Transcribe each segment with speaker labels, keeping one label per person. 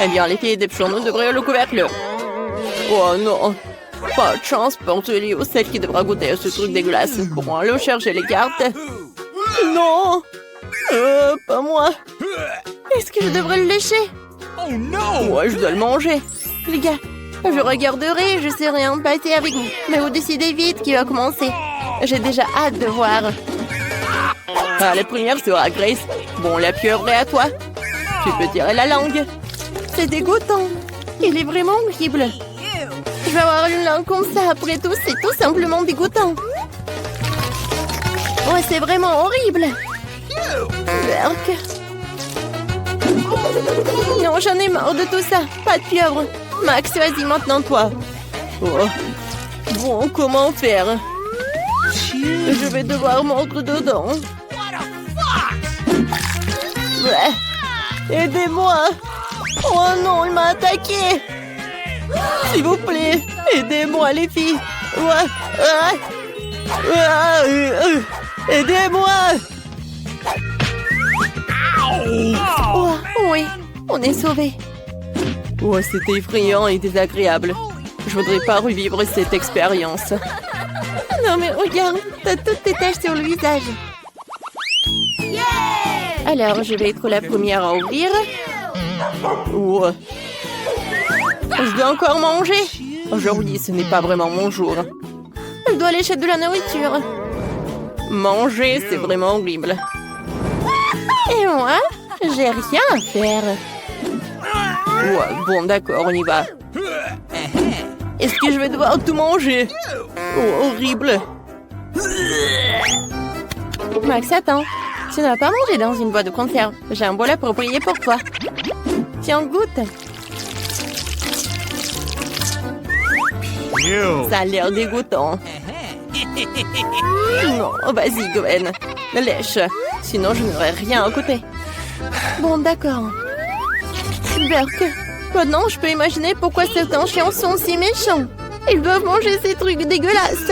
Speaker 1: Eh bien, les filles des nous devraient le couvercle. Oh non. Pas de chance pour celui ou celle qui devra goûter à ce truc dégueulasse. Bon, allons chercher les cartes. Non. Pas moi. Est-ce que je devrais le lécher?
Speaker 2: Oh non!
Speaker 1: Ouais, je dois le manger. Les gars, je regarderai, je sais rien passer avec vous. Mais vous décidez vite qui va commencer. J'ai déjà hâte de voir. Ah, la première sera Grace. Bon, la pieuvre est à toi. Tu peux tirer la langue. C'est dégoûtant. Il est vraiment horrible. Je vais avoir une langue comme ça. Après tout, c'est tout simplement dégoûtant. Ouais, c'est vraiment horrible. Berk. Non, j'en ai marre de tout ça. Pas de pieuvre. Max, vas-y, maintenant toi. Oh. Bon, comment faire? Je vais devoir mordre dedans. Ouais. Aidez-moi. Oh non, il m'a attaqué. S'il vous plaît, aidez-moi les filles. Ouais. Aidez-moi. Oh, oui, on est sauvés. Oh, c'était effrayant et désagréable. Je voudrais pas revivre cette expérience. Non mais regarde, t'as toutes tes taches sur le visage. Alors, je vais être la première à ouvrir. Oh. Je dois encore manger. Aujourd'hui, ce n'est pas vraiment mon jour. Je dois lécher de la nourriture. Manger, c'est vraiment horrible. Et moi, j'ai rien à faire. Ouais, bon, d'accord, on y va. Est-ce que je vais devoir tout manger? Oh, horrible. Max, attends. Tu n'as pas mangé dans une boîte de conserve. J'ai un bol approprié pour toi. Tiens, goûte. Ça a l'air dégoûtant. Non, vas-y, Gwen. Lèche. Sinon, je n'aurai rien à côté. Bon, d'accord. Berk. Maintenant, je peux imaginer pourquoi certains chiens sont si méchants. Ils doivent manger ces trucs dégueulasses.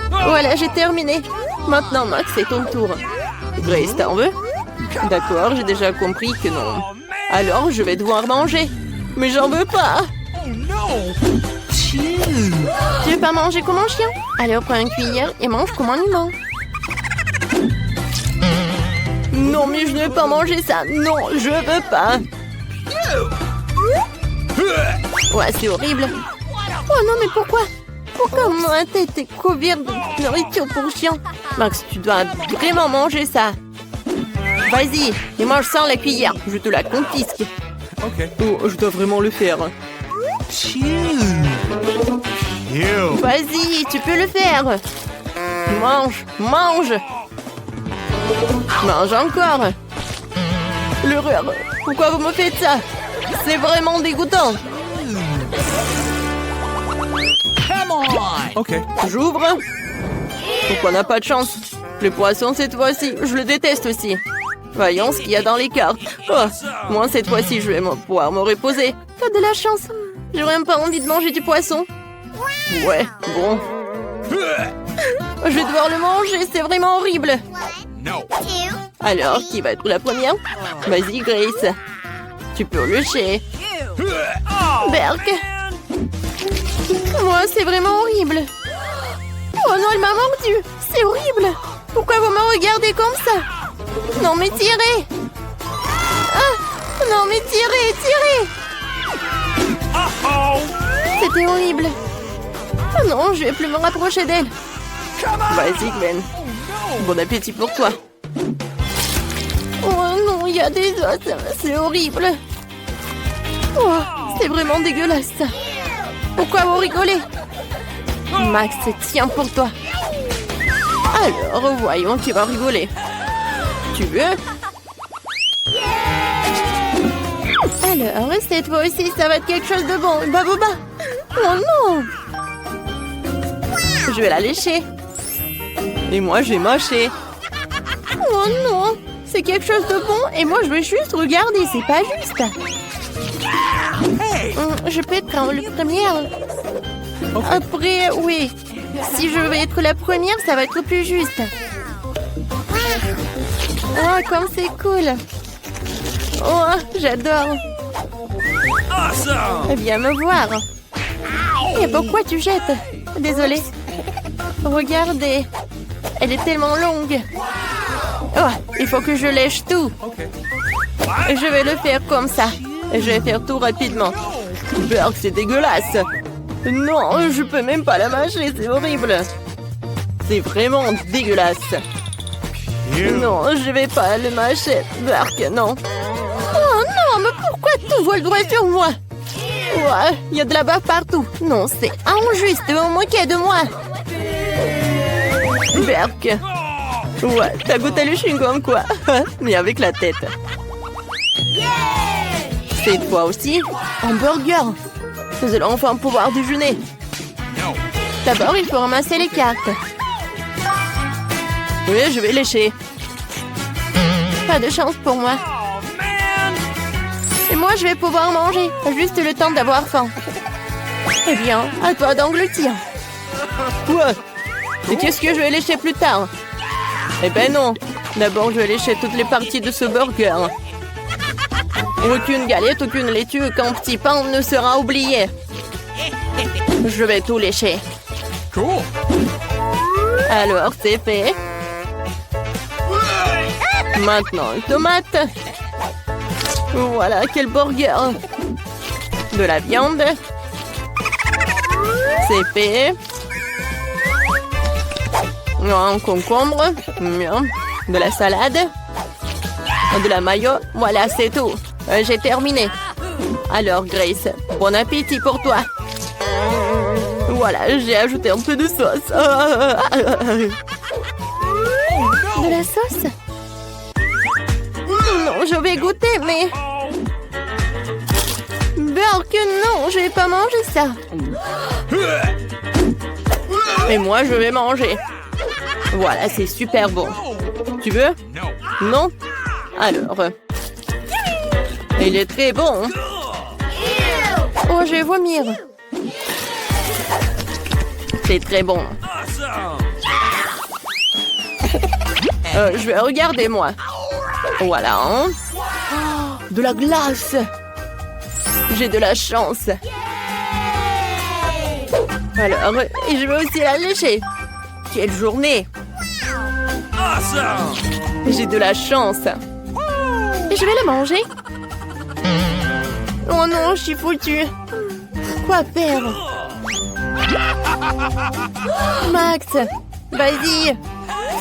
Speaker 1: Voilà, j'ai terminé. Maintenant, Max, c'est ton tour. Grace, t'en veux? D'accord, j'ai déjà compris que non. Alors, je vais devoir manger. Mais j'en veux pas. Tu veux pas manger comme un chien? Alors, prends une cuillère et mange comme un humain. Non, mais je ne veux pas manger ça. Non, je veux pas. Ouais, c'est horrible. Oh non, mais pourquoi? Pourquoi ma tête est couverte de nourriture pour chien? Max, tu dois vraiment manger ça. Vas-y, et mange sans la cuillère. Je te la confisque.
Speaker 2: Ok.
Speaker 1: Oh, je dois vraiment le faire. Vas-y, tu peux le faire. Mange, mange. Mange encore. L'horreur. Pourquoi vous me faites ça? C'est vraiment dégoûtant.
Speaker 2: Ok.
Speaker 1: J'ouvre. Pourquoi on n'a pas de chance? Le poisson cette fois-ci, je le déteste aussi. Voyons ce qu'il y a dans les cartes. Oh, moi cette fois-ci, je vais pouvoir me reposer. T'as de la chance. J'aurais même pas envie de manger du poisson. Ouais, bon. Je vais devoir le manger, c'est vraiment horrible. Alors, qui va être la première? Vas-y, Grace. Tu peux lécher. Berk. Moi, c'est vraiment horrible. Oh non, elle m'a mordu. C'est horrible. Pourquoi vous me regardez comme ça? Non, mais tirez. Ah, non, mais tirez, tirez. C'était horrible. Oh non, je vais plus me rapprocher d'elle. Vas-y, Gwen. Bon appétit pour toi. Oh non, il y a des os. C'est horrible. Oh, c'est vraiment dégueulasse. Pourquoi vous rigolez? Max, tiens pour toi. Alors, voyons qui va rigoler. Tu veux? Alors, cette fois aussi, ça va être quelque chose de bon. Baboba. Oh non! Je vais la lécher. Et moi, je vais mâcher. Oh non! C'est quelque chose de bon et moi, je vais juste regarder. C'est pas juste. Je peux être la première. Après, oui. Si je vais être la première, ça va être plus juste. Oh, comme c'est cool. Oh, j'adore. Viens me voir. Et pourquoi tu jettes? Désolée. Regardez. Elle est tellement longue. Oh, il faut que je lèche tout.
Speaker 2: Okay.
Speaker 1: Je vais le faire comme ça. Je vais faire tout rapidement. Burk, c'est dégueulasse. Non, je peux même pas la mâcher, c'est horrible. C'est vraiment dégueulasse. Non, je vais pas le mâcher. Burk, non. Oh non, mais pourquoi tout vole droit sur moi? Ouais, il y a de la bave partout. Non, c'est injuste, vous vous moquez de moi. Burk. Ouais, t'as goûté le chewing-gum quoi? Mais avec la tête. C'est toi aussi? Hamburger. Nous allons enfin pouvoir déjeuner.
Speaker 2: No.
Speaker 1: D'abord, il faut ramasser les cartes. Oui, je vais lécher. Pas de chance pour moi.
Speaker 2: Oh, man.
Speaker 1: Et moi, je vais pouvoir manger. Juste le temps d'avoir faim. Eh bien, à toi d'engloutir. Quoi? Et qu'est-ce que je vais lécher plus tard? Eh ben non. D'abord, je vais lécher toutes les parties de ce burger. Aucune galette, aucune laitue, aucun petit pain ne sera oublié. Je vais tout lécher.
Speaker 2: Cool.
Speaker 1: Alors, c'est fait. Maintenant, une tomate. Voilà, quel burger. De la viande. C'est fait. Un concombre. Miam. De la salade. De la mayo. Voilà, c'est tout. J'ai terminé. Alors, Grace, bon appétit pour toi. Voilà, j'ai ajouté un peu de sauce. De la sauce? Non, je vais goûter, mais... Burk, non, je vais pas manger ça. Et moi, je vais manger. Voilà, c'est super bon. Tu veux?
Speaker 2: No.
Speaker 1: Non? Alors... Il est très bon. Oh, je vais vomir. C'est très bon.
Speaker 2: Awesome.
Speaker 1: Je vais regarder, moi. Voilà. Hein? Oh, de la glace. J'ai de la chance. Alors, et je vais aussi la lécher. Quelle journée.
Speaker 2: Awesome.
Speaker 1: J'ai de la chance. Et je vais la manger. Oh non, je suis foutue. Quoi faire? Max, vas-y.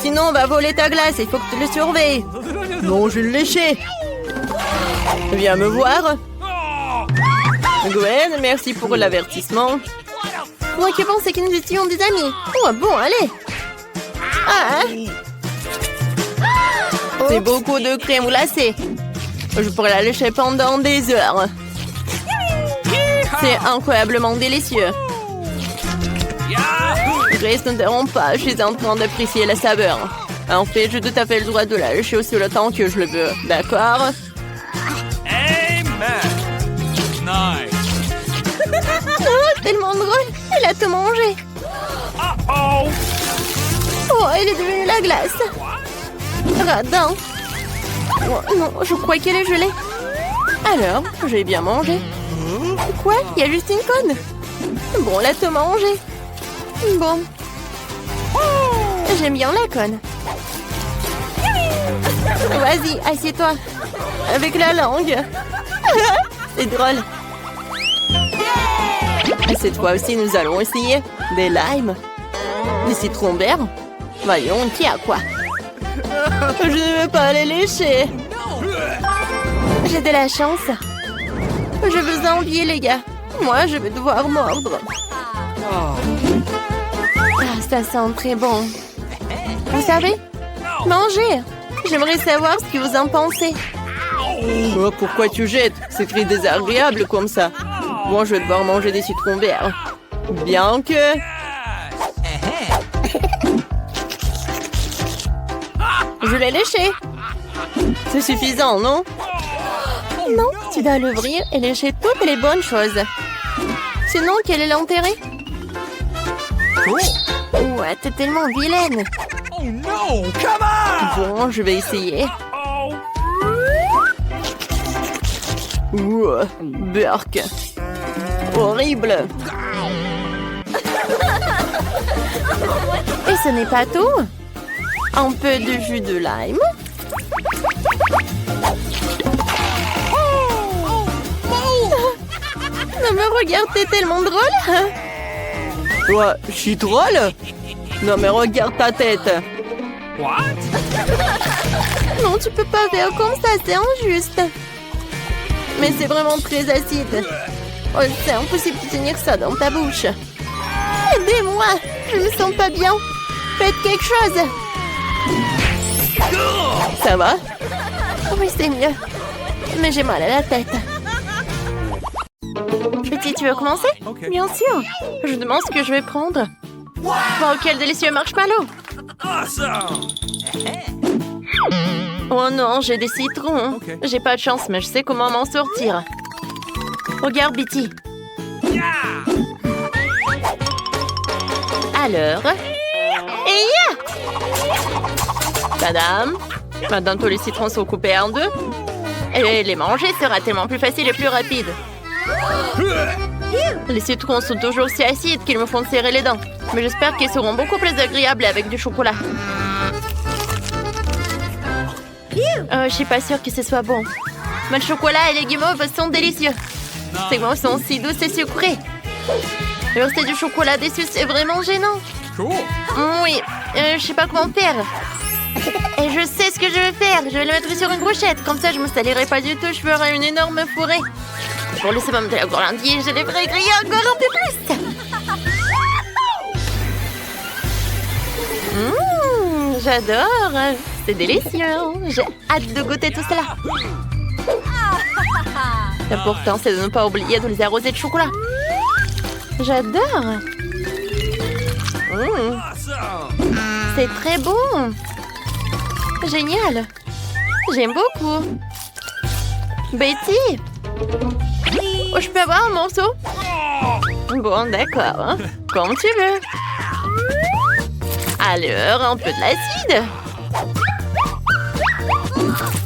Speaker 1: Sinon, on va voler ta glace. Il faut que tu le surveilles. Non, je vais le lécher. Viens me voir. Gwen, merci pour l'avertissement. Moi qui pensais que nous étions des amis. Oh, bon, allez. Ah, hein? C'est beaucoup de crème glacée. Je pourrais la lécher pendant des heures. C'est incroyablement délicieux. Grace, ne t'interromps pas, je suis en train d'apprécier la saveur. En fait, j'ai tout à fait le droit de la lécher aussi le temps que je le veux. D'accord?
Speaker 2: Amen. Nice.
Speaker 1: Oh, tellement drôle. Elle a tout mangé.
Speaker 2: Uh-oh.
Speaker 1: Oh, elle est devenue la glace. Radin. Oh, non, je crois qu'elle est gelée. Alors, j'ai bien mangé. Quoi? Il y a juste une conne. Bon, la tout mangé. Bon. J'aime bien la conne. Vas-y, assieds-toi. Avec la langue. C'est drôle. Et cette fois-ci, nous allons essayer des limes. Des citrons verts. Voyons, qui a quoi? Je ne veux pas les lécher. J'ai de la chance. Je vous envie, les gars. Moi, je vais devoir mordre. Ah, ça sent très bon. Vous savez? Mangez. J'aimerais savoir ce que vous en pensez. Oh, pourquoi tu jettes? C'est très désagréable comme ça. Bon, je vais devoir manger des citrons verts. Bien que... Je l'ai léché. C'est suffisant, non? Non, tu dois l'ouvrir et lécher toutes les bonnes choses. Sinon, quel est l'intérêt? Ouais, t'es tellement vilaine.
Speaker 2: Oh no! Come on!
Speaker 1: Bon, je vais essayer.
Speaker 2: Oh.
Speaker 1: Ouah, berk. Horrible. Et ce n'est pas tout. Un peu de jus de lime. Non mais regarde, t'es tellement drôle. Toi, je suis drôle? Non mais regarde ta tête.
Speaker 2: What?
Speaker 1: Non, tu peux pas faire comme ça, c'est injuste. Mais c'est vraiment très acide. Oh, c'est impossible de tenir ça dans ta bouche. Aidez-moi, je me sens pas bien. Faites quelque chose. Ça va? Oui, c'est mieux. Mais j'ai mal à la tête. Petit, tu veux commencer?
Speaker 2: Ok.
Speaker 1: Bien sûr. Je demande ce que je vais prendre. Wow, quel délicieux marshmallow.
Speaker 2: Awesome!
Speaker 1: Oh non, j'ai des citrons.
Speaker 2: Ok.
Speaker 1: J'ai pas de chance, mais je sais comment m'en sortir. Regarde, Betty.
Speaker 2: Yeah!
Speaker 1: Alors? Et ya! Madame? Maintenant, tous les citrons sont coupés en deux. Et les manger sera tellement plus facile et plus rapide. Les citrons sont toujours si acides qu'ils me font serrer les dents. Mais j'espère qu'ils seront beaucoup plus agréables avec du chocolat. Je suis pas sûre que ce soit bon. Mais le chocolat et les guimauves sont délicieux. Ces mots sont si douces et sucrés. Verser du chocolat dessus, c'est vraiment gênant.
Speaker 2: Cool!
Speaker 1: Oui, je sais pas comment faire. Et je sais ce que je vais faire. Je vais le mettre sur une brochette. Comme ça, je me salirai pas du tout. Je ferai une énorme forêt. Pour le summum de la gourmandise, je les ferai griller encore un peu plus. J'adore. C'est délicieux. J'ai hâte de goûter tout cela. L'important, c'est de ne pas oublier de les arroser de chocolat. J'adore.
Speaker 2: Awesome!
Speaker 1: C'est très bon. Génial. J'aime beaucoup. Betty? Oh, je peux avoir un morceau? Bon, d'accord. Hein. Comme tu veux. Alors, un peu de l'acide.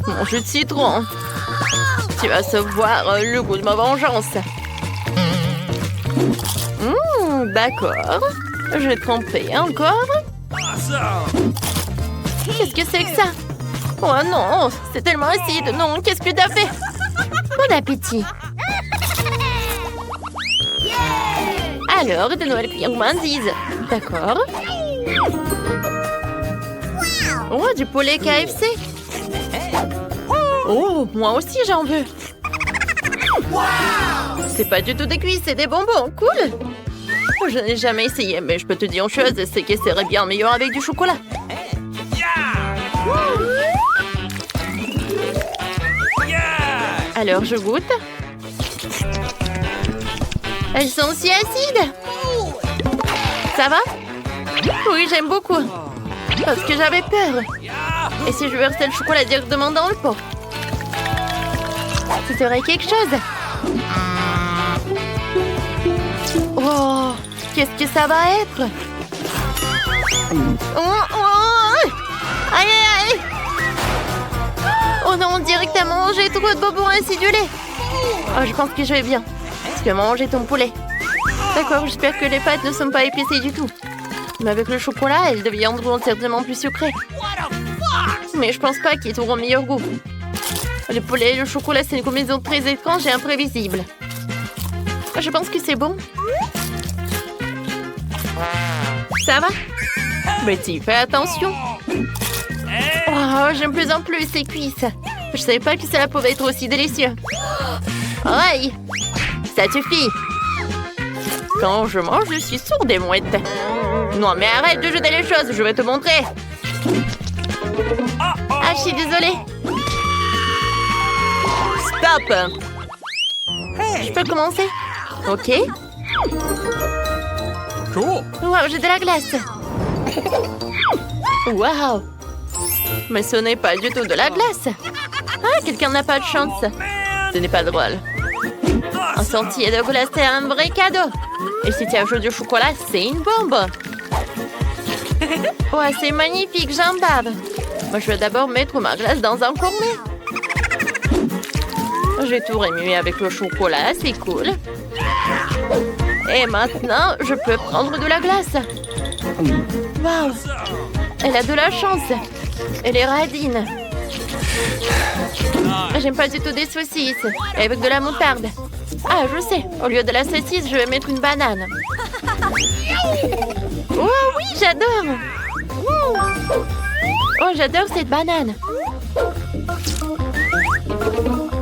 Speaker 1: Mon jus de citron. Tu vas savoir le goût de ma vengeance. D'accord. Je vais tremper encore.
Speaker 2: Awesome!
Speaker 1: Qu'est-ce que c'est que ça? Oh non, c'est tellement acide. Non, qu'est-ce que t'as fait? Bon appétit. Alors, de nouvelles friandises. D'accord. Oh, du poulet KFC. Oh, moi aussi j'en veux. C'est pas du tout des cuisses, c'est des bonbons. Cool. Je n'ai jamais essayé, mais je peux te dire une chose, c'est que ça serait bien meilleur avec du chocolat. Alors, je goûte. Elles sont si acides. Ça va? Oui, j'aime beaucoup. Parce que j'avais peur. Et si je versais le chocolat directement dans le pot? Ce serait quelque chose. Oh, qu'est-ce que ça va être? Oh. Aïe, aïe, aïe. Oh non, directement, j'ai trop de bonbons acidulés. Oh, je pense que je vais bien. Tu peux manger ton poulet. D'accord, j'espère que les pâtes ne sont pas épicées du tout. Mais avec le chocolat, elles deviendront certainement plus sucrées. Mais je pense pas qu'ils auront meilleur goût. Le poulet et le chocolat, c'est une combinaison très étrange et imprévisible. Je pense que c'est bon. Ça va? Betty, fais attention. Oh, j'aime plus en plus ces cuisses. Je savais pas que cela pouvait être aussi délicieux. Aïe! Ça suffit. Quand je mange, je suis sourde et mouette. Non, mais arrête de jeter les choses, je vais te montrer. Ah, je suis désolée. Stop! Je peux commencer? Ok.
Speaker 2: Cool!
Speaker 1: Waouh, j'ai de la glace. Waouh! Mais ce n'est pas du tout de la glace. Ah, quelqu'un n'a pas de chance. Ce n'est pas drôle. Un sentier de glace, c'est un vrai cadeau. Et si tu ajoutes du chocolat, c'est une bombe. Ouais, c'est magnifique, j'en bave. Moi, je vais d'abord mettre ma glace dans un cornet. J'ai tout remué avec le chocolat, c'est cool. Et maintenant, je peux prendre de la glace. Waouh! Elle a de la chance. Elle est radine. J'aime pas du tout des saucisses. Et avec de la moutarde. Ah, je sais. Au lieu de la saucisse, je vais mettre une banane. Oh oui, j'adore. Oh, j'adore cette banane.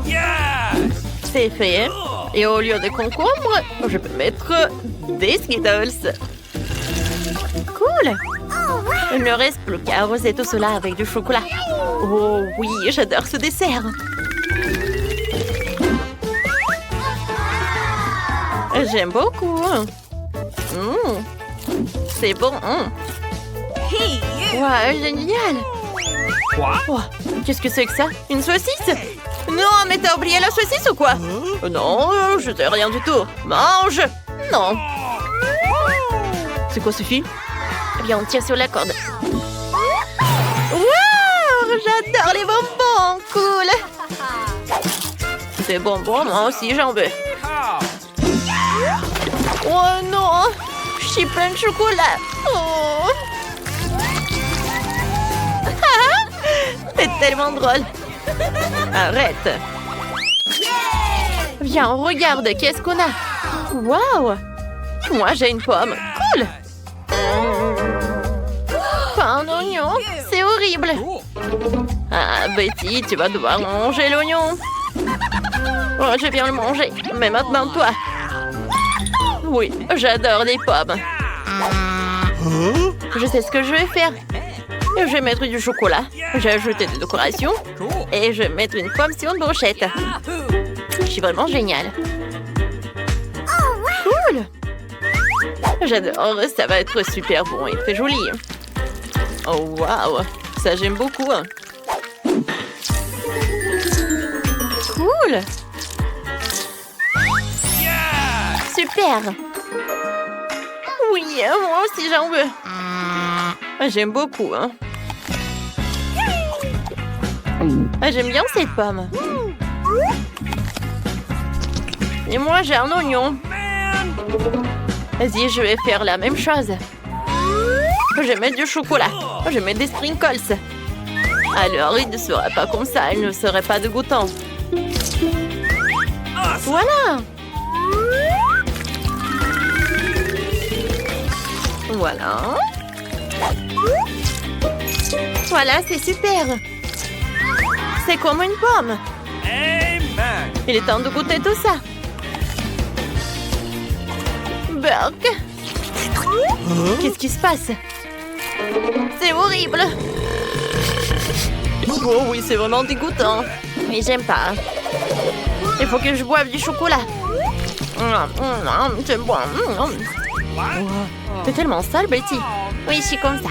Speaker 2: Yes!
Speaker 1: C'est fait. Et au lieu de concombre, je peux mettre des Skittles. Cool. Il ne me reste plus qu'à arroser tout cela avec du chocolat. Oh oui, j'adore ce dessert. J'aime beaucoup. C'est bon. Ouais, génial.
Speaker 2: Quoi?
Speaker 1: Oh, qu'est-ce que c'est que ça? Une saucisse? Non, mais t'as oublié la saucisse ou quoi? Non, je sais rien du tout. Mange! Non. C'est quoi ce fil? Eh bien, on tire sur la corde. Wow! J'adore les bonbons! Cool! Des bonbons, moi aussi, j'en veux. Oh non! Je suis plein de chocolat. Oh. C'est tellement drôle. Arrête. Viens, on regarde. Qu'est-ce qu'on a? Waouh! Moi, j'ai une pomme. Cool! Pas un oignon. C'est horrible. Ah, Betty, tu vas devoir manger l'oignon. Oh, je viens le manger. Mais maintenant, toi. Oui, j'adore les pommes. Je sais ce que je vais faire. Je vais mettre du chocolat. J'ai ajouté des décorations. Et je vais mettre une pomme sur une brochette. Je suis vraiment géniale. Cool! J'adore, ça va être super bon et très joli. Oh waouh, ça j'aime beaucoup. Cool! Super! Oui, moi aussi j'en veux. J'aime beaucoup. J'aime bien cette pomme. Et moi j'ai un oignon. Vas-y, je vais faire la même chose. Je vais mettre du chocolat. Je vais mettre des sprinkles. Alors, il ne sera pas comme ça. Il ne serait pas dégoûtant. Voilà. Voilà. Voilà, c'est super. C'est comme une pomme.
Speaker 2: Amen!
Speaker 1: Il est temps de goûter tout ça. Burk. Qu'est-ce qui se passe? C'est horrible. Oh oui, c'est vraiment dégoûtant. Mais j'aime pas. Il faut que je boive du chocolat. C'est bon. T'es tellement sale, Betty. Oui, je suis comme ça.